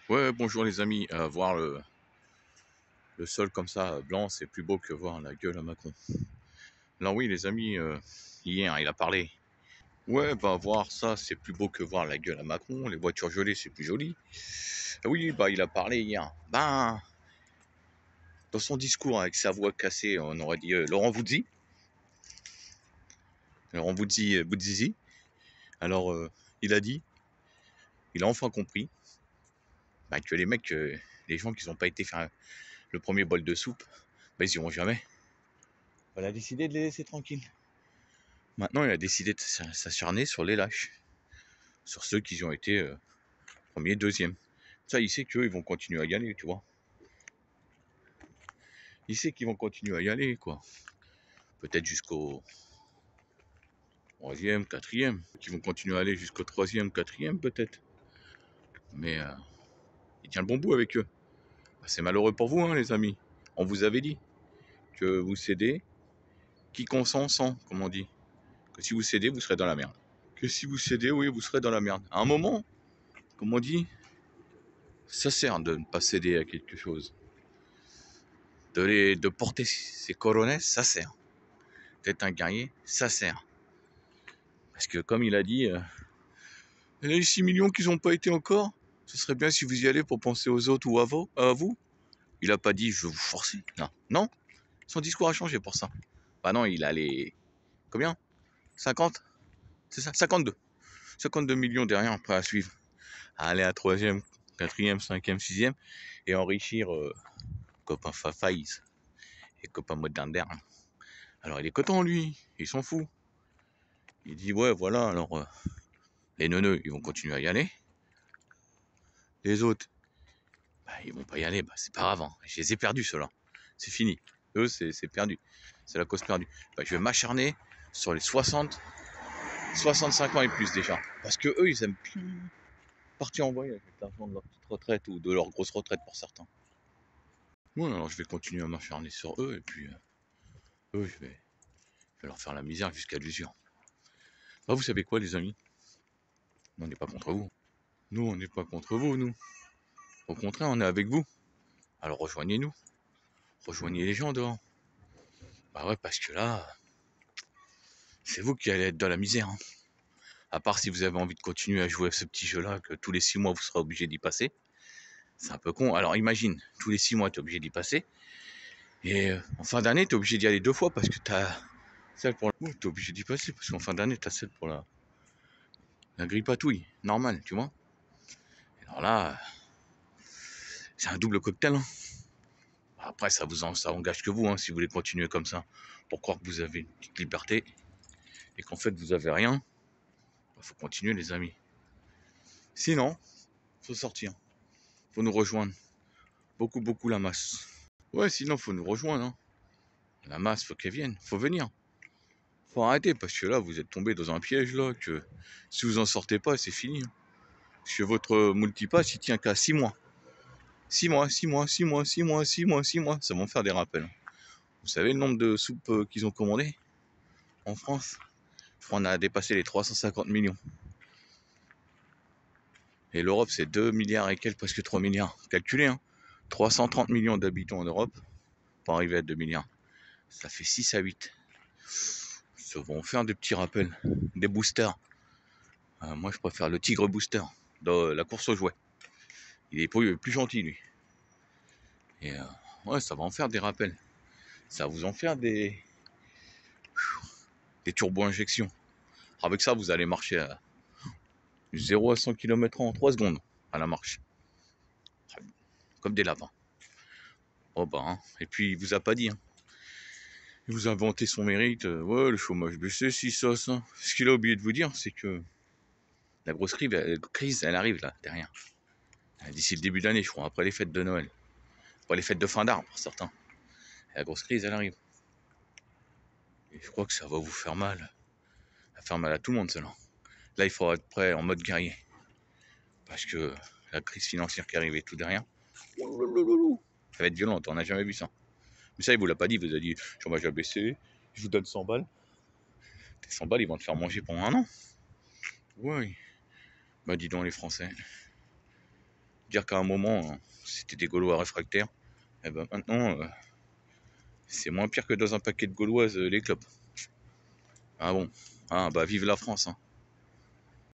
Ouais, bonjour les amis. Voir le sol comme ça, blanc, c'est plus beau que voir la gueule à Macron. Alors oui, les amis, hier, il a parlé. Ouais, bah voir ça, c'est plus beau que voir la gueule à Macron. Les voitures gelées, c'est plus joli. Ah oui, bah il a parlé hier. Ben, dans son discours avec sa voix cassée, on aurait dit Laurent Voulzy. Laurent Voulzy, Boudzizi. Alors, il a dit, il a enfin compris bah, que les mecs, les gens qui n'ont pas été faire le premier bol de soupe, bah, ils y iront jamais. On a décidé de les laisser tranquilles. Maintenant, il a décidé de s'acharner sur les lâches, sur ceux qui ont été premiers, deuxièmes. Ça, il sait qu'eux, ils vont continuer à y aller, tu vois. Il sait qu'ils vont continuer à y aller, quoi. Peut-être jusqu'au troisième, quatrième. Qu'ils vont continuer à aller jusqu'au troisième, quatrième, peut-être. Mais il tient le bon bout avec eux. Bah, c'est malheureux pour vous, hein, les amis. On vous avait dit que vous cédez, qui consent sans, comme on dit. Que si vous cédez, vous serez dans la merde. Que si vous cédez, oui, vous serez dans la merde. À un moment, comme on dit, ça sert de ne pas céder à quelque chose. De porter ses coronets, ça sert. D'être un guerrier, ça sert. Parce que comme il a dit, il y a les 6 millions qui n'ont pas été encore. Ce serait bien si vous y allez pour penser aux autres ou à vous. Il a pas dit je vais vous forcer. Non. Non. Son discours a changé pour ça. Bah non, il a les... Combien 50. C'est ça 52. 52 millions derrière prêts à suivre. À aller à troisième, quatrième, cinquième, sixième. Et enrichir copain Fafaïs et copain Modernaire. Alors il est content lui. Il s'en fout. Il dit ouais voilà alors... les neuneux, ils vont continuer à y aller. Les autres, bah, ils vont pas y aller. Bah, c'est pas grave. Hein. Je les ai perdus, ceux-là. C'est fini. Eux, c'est perdu. C'est la cause perdue. Bah, je vais m'acharner sur les 60, 65 ans et plus déjà. Parce que eux, ils aiment plus partir en voyage avec l'argent de leur petite retraite ou de leur grosse retraite pour certains. Ouais, alors je vais continuer à m'acharner sur eux et puis eux, je vais leur faire la misère jusqu'à l'usure. Bah, vous savez quoi, les amis? On n'est pas contre vous. Nous, on n'est pas contre vous, nous. Au contraire, on est avec vous. Alors rejoignez-nous. Rejoignez les gens dehors. Bah ouais, parce que là, c'est vous qui allez être dans la misère. Hein. À part si vous avez envie de continuer à jouer à ce petit jeu-là, que tous les 6 mois vous serez obligé d'y passer. C'est un peu con. Alors imagine, tous les 6 mois tu es obligé d'y passer. Et en fin d'année, tu es obligé d'y aller 2 fois parce que tu as celle pour la... tu es obligé d'y passer parce qu'en fin d'année, tu as celle pour la grille-patouille. Normal, tu vois. Et alors là, c'est un double cocktail. Hein. Après, ça engage que vous, hein, si vous voulez continuer comme ça. Pour croire que vous avez une petite liberté et qu'en fait vous avez rien. Faut continuer les amis. Sinon, faut sortir. Faut nous rejoindre. Beaucoup, beaucoup la masse. Ouais, sinon faut nous rejoindre. Hein. La masse, faut qu'elle vienne. Faut venir. Faut arrêter parce que là, vous êtes tombé dans un piège là que si vous en sortez pas, c'est fini. Hein. Parce que votre multipass, il tient qu'à 6 mois. 6 mois, 6 mois, 6 mois, 6 mois, 6 mois, 6 mois. Ça va me faire des rappels. Vous savez le nombre de soupes qu'ils ont commandées en France? Je crois qu'on a dépassé les 350 millions. Et l'Europe, c'est 2 milliards et quelques, presque 3 milliards. Calculez, hein. 330 millions d'habitants en Europe pour arriver à 2 milliards. Ça fait 6 à 8. Ça va en faire des petits rappels, des boosters. Moi, je préfère le Tigre Booster dans la course aux jouets. Il est plus gentil, lui. Et ouais, ça va en faire des rappels. Ça va vous en faire des turbo-injections. Avec ça, vous allez marcher à 0 à 100 km/h en 3 secondes à la marche. Comme des lapins. Oh bah, hein. Et puis, il vous a pas dit, hein. Il vous a inventé son mérite. Ouais, le chômage baissé, si ça, ça. Ce qu'il a oublié de vous dire, c'est que la grosse crise, elle arrive là, derrière. D'ici le début de l'année, je crois, après les fêtes de Noël. Après les fêtes de fin d'arbre, pour certains. Et la grosse crise, elle arrive. Et je crois que ça va vous faire mal. Ça va faire mal à tout le monde, cela. Là, il faudra être prêt en mode guerrier. Parce que la crise financière qui arrive et tout derrière, ça va être violent, on n'a jamais vu ça. Mais ça, il vous l'a pas dit, il vous a dit, chômage a baissé, je vous donne 100 balles. Tes 100 balles, ils vont te faire manger pendant un an. Ouais. Bah dis donc les Français. Dire qu'à un moment, c'était des Gaulois réfractaires, et ben maintenant, c'est moins pire que dans un paquet de Gauloises, les clopes. Ah bon, ah bah vive la France, hein.